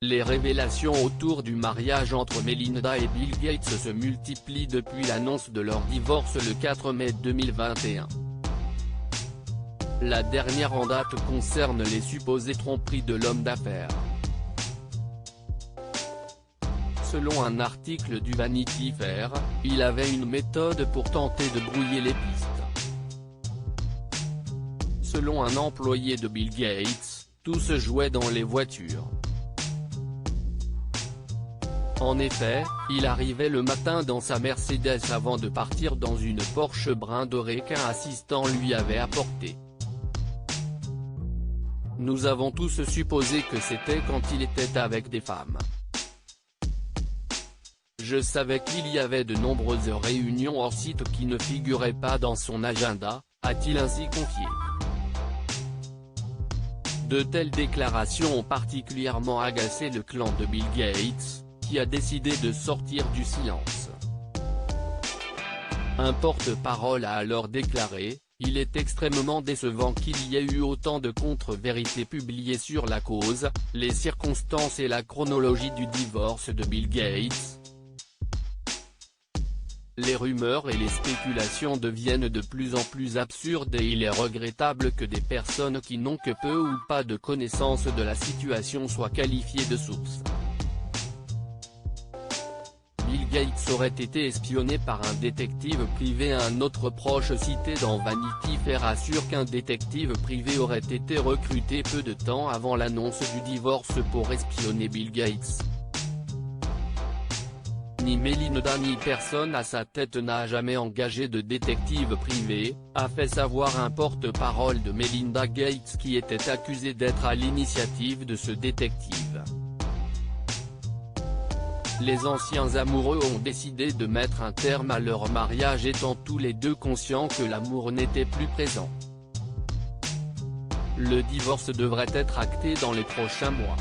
Les révélations autour du mariage entre Melinda et Bill Gates se multiplient depuis l'annonce de leur divorce le 4 mai 2021. La dernière en date concerne les supposées tromperies de l'homme d'affaires. Selon un article du Vanity Fair, il avait une méthode pour tenter de brouiller les pistes. Selon un employé de Bill Gates, tout se jouait dans les voitures. En effet, il arrivait le matin dans sa Mercedes avant de partir dans une Porsche brun doré qu'un assistant lui avait apporté. Nous avons tous supposé que c'était quand il était avec des femmes. Je savais qu'il y avait de nombreuses réunions hors site qui ne figuraient pas dans son agenda, a-t-il ainsi confié. De telles déclarations ont particulièrement agacé le clan de Bill Gates, qui a décidé de sortir du silence. Un porte-parole a alors déclaré: « Il est extrêmement décevant qu'il y ait eu autant de contre-vérités publiées sur la cause, les circonstances et la chronologie du divorce de Bill Gates. Les rumeurs et les spéculations deviennent de plus en plus absurdes et il est regrettable que des personnes qui n'ont que peu ou pas de connaissance de la situation soient qualifiées de sources. » Bill Gates aurait été espionné par un détective privé. Un autre proche cité dans Vanity Fair assure qu'un détective privé aurait été recruté peu de temps avant l'annonce du divorce pour espionner Bill Gates. Ni Melinda ni personne à sa tête n'a jamais engagé de détective privé, a fait savoir un porte-parole de Melinda Gates qui était accusé d'être à l'initiative de ce détective. Les anciens amoureux ont décidé de mettre un terme à leur mariage étant tous les deux conscients que l'amour n'était plus présent. Le divorce devrait être acté dans les prochains mois.